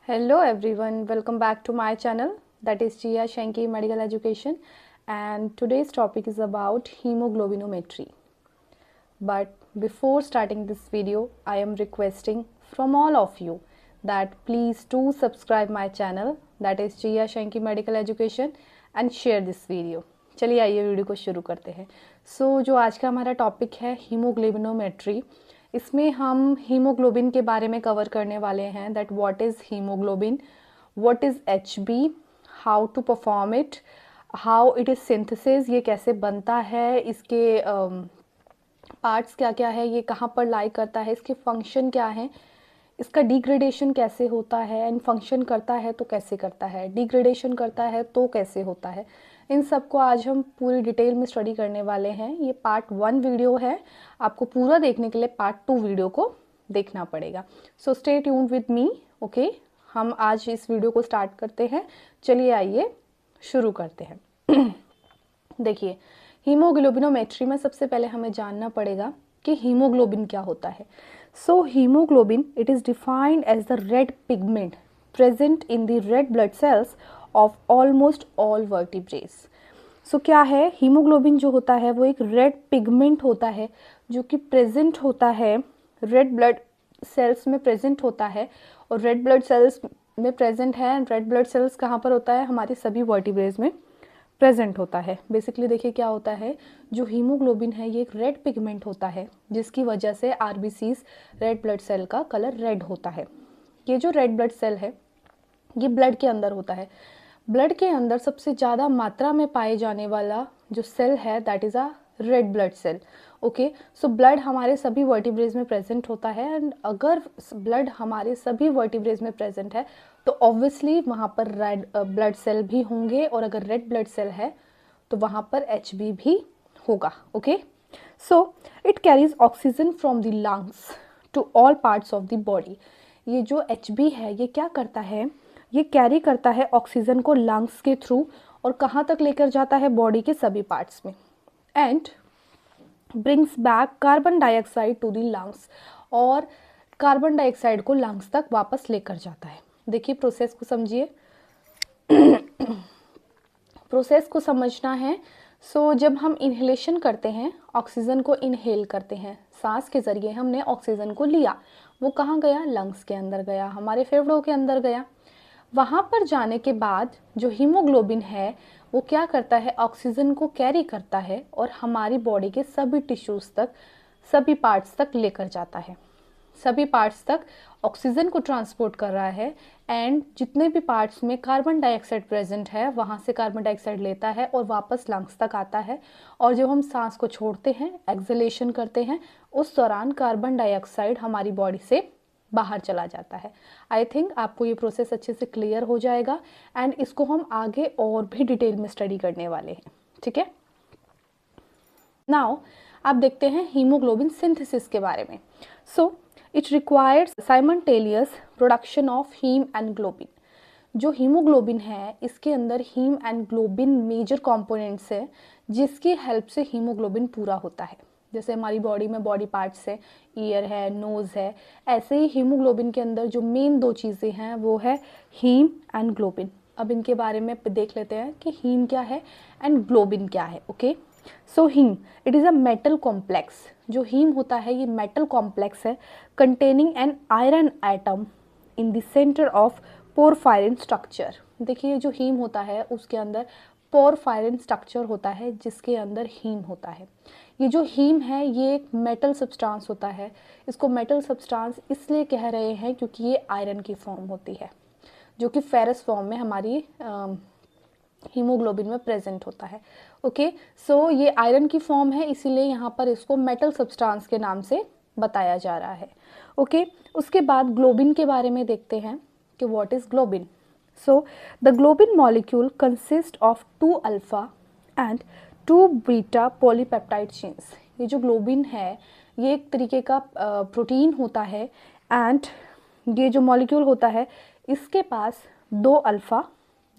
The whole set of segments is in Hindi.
Hello everyone, welcome back to my channel, that is Jia Shanky Medical Education, and today's topic is about hemoglobinometry. But before starting this video, I am requesting from all of you that please do subscribe my channel, that is Jia Shanky Medical Education, and share this video. चलिए आइए वीडियो को शुरू करते हैं। जो आज का हमारा टॉपिक है हीमोग्लोबिनोमेट्री, इसमें हम हीमोग्लोबिन के बारे में कवर करने वाले हैं, that what is haemoglobin, what is Hb, how to perform it, how it is synthesis, ये कैसे बनता है, इसके पार्ट्स क्या क्या है, ये कहाँ पर लाई करता है, इसके फंक्शन क्या हैं, इसका डिग्रेडेशन कैसे होता है, एंड फंक्शन करता है तो कैसे करता है, डिग्रेडेशन करता है तो कैसे होता है, इन सब को आज हम पूरी डिटेल में स्टडी करने वाले हैं। ये पार्ट 1 वीडियो है, आपको पूरा देखने के लिए पार्ट 2 वीडियो को देखना पड़ेगा। So stay tuned with me, okay. हम आज इस वीडियो को स्टार्ट करते हैं। चलिए आइए शुरू करते हैं। देखिए, हीमोग्लोबिनोमेट्री में सबसे पहले हमें जानना पड़ेगा कि हीमोग्लोबिन क्या होता है। So haemoglobin, it is defined as the red pigment present in the red blood cells of almost all vertebrates. So क्या है, हीमोग्लोबिन जो होता है वो एक रेड पिगमेंट होता है जो कि प्रेजेंट होता है रेड ब्लड सेल्स में प्रेजेंट होता है, और रेड ब्लड सेल्स में प्रेजेंट है। रेड ब्लड सेल्स कहाँ पर होता है, हमारे सभी वर्टिब्रेट्स में प्रेजेंट होता है। बेसिकली देखिए क्या होता है, जो हीमोग्लोबिन है ये एक रेड पिगमेंट होता है जिसकी वजह से आरबीसीज रेड ब्लड सेल का कलर रेड होता है। ये जो रेड ब्लड सेल है ये ब्लड के अंदर होता है। ब्लड के अंदर सबसे ज़्यादा मात्रा में पाए जाने वाला जो सेल है that is a red blood cell, okay. So blood हमारे सभी वर्टिब्रेट्स में प्रेजेंट होता है, एंड अगर ब्लड हमारे सभी वर्टिब्रेट्स में प्रेजेंट है तो ऑब्वियसली वहाँ पर रेड ब्लड सेल भी होंगे, और अगर रेड ब्लड सेल है तो वहाँ पर एचबी भी होगा, okay. So it carries oxygen from the lungs to all parts of the body. ये जो एचबी है ये क्या करता है, ये कैरी करता है ऑक्सीजन को लंग्स के थ्रू, और कहाँ तक लेकर जाता है, बॉडी के सभी पार्ट्स में, and brings back carbon dioxide to the lungs, और कार्बन डाइऑक्साइड को लंग्स तक वापस लेकर जाता है। देखिए प्रोसेस को समझिए। प्रोसेस को समझना है। जब हम इन्हेलेशन करते हैं, ऑक्सीजन को इनहेल करते हैं, सांस के जरिए हमने ऑक्सीजन को लिया, वो कहाँ गया, लंग्स के अंदर गया, हमारे फेफड़ों के अंदर गया। वहाँ पर जाने के बाद जो हीमोग्लोबिन है वो क्या करता है, ऑक्सीजन को कैरी करता है और हमारी बॉडी के सभी टिश्यूज़ तक, सभी पार्ट्स तक लेकर जाता है। सभी पार्ट्स तक ऑक्सीजन को ट्रांसपोर्ट कर रहा है, एंड जितने भी पार्ट्स में कार्बन डाइऑक्साइड प्रेजेंट है वहाँ से कार्बन डाइऑक्साइड लेता है और वापस लंग्स तक आता है। और जब हम सांस को छोड़ते हैं, एक्सहेलेशन करते हैं, उस दौरान कार्बन डाइऑक्साइड हमारी बॉडी से बाहर चला जाता है। आई थिंक आपको ये प्रोसेस अच्छे से क्लियर हो जाएगा, एंड इसको हम आगे और भी डिटेल में स्टडी करने वाले हैं, ठीक है। नाउ आप देखते हैं हीमोग्लोबिन सिंथेसिस के बारे में। It requires simultaneous production of haem and globin. जो हीमोग्लोबिन है इसके अंदर haem and globin major components है जिसकी हेल्प से हीमोग्लोबिन पूरा होता है। जैसे हमारी बॉडी में बॉडी पार्ट्स है, ईयर है, नोज़ है, ऐसे ही हीमोग्लोबिन के अंदर जो मेन 2 चीज़ें हैं वो है हीम एंड ग्लोबिन। अब इनके बारे में देख लेते हैं कि हीम क्या है एंड ग्लोबिन क्या है, okay. Haem, it is a metal complex. जो हीम होता है ये मेटल कॉम्प्लेक्स है containing an iron atom in the centre of porphyrin structure. देखिए जो हीम होता है उसके अंदर पोरफायरिन स्ट्रक्चर होता है जिसके अंदर हीम होता है। ये जो हीम है ये एक मेटल सब्सटेंस होता है। इसको मेटल सब्सटेंस इसलिए कह रहे हैं क्योंकि ये आयरन की फॉर्म होती है, जो कि फेरस फॉर्म में हमारी हीमोग्लोबिन में प्रेजेंट होता है, ओके। ये आयरन की फॉर्म है, इसीलिए यहाँ पर इसको मेटल सब्सटेंस के नाम से बताया जा रहा है, ओके। उसके बाद ग्लोबिन के बारे में देखते हैं कि what is globin. The globin molecule consist of 2 alpha and 2 beta polypeptide chains. ये जो ग्लोबिन है ये एक तरीके का प्रोटीन होता है, एंड ये जो मॉलिक्यूल होता है इसके पास 2 अल्फा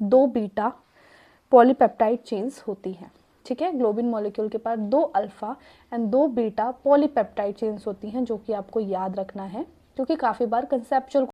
2 बीटा पॉलीपेप्टाइड चेन्स होती हैं, ठीक है। ग्लोबिन मॉलिक्यूल के पास 2 alpha and 2 beta polypeptide chains होती हैं, जो कि आपको याद रखना है क्योंकि काफ़ी बार कंसेप्चुअल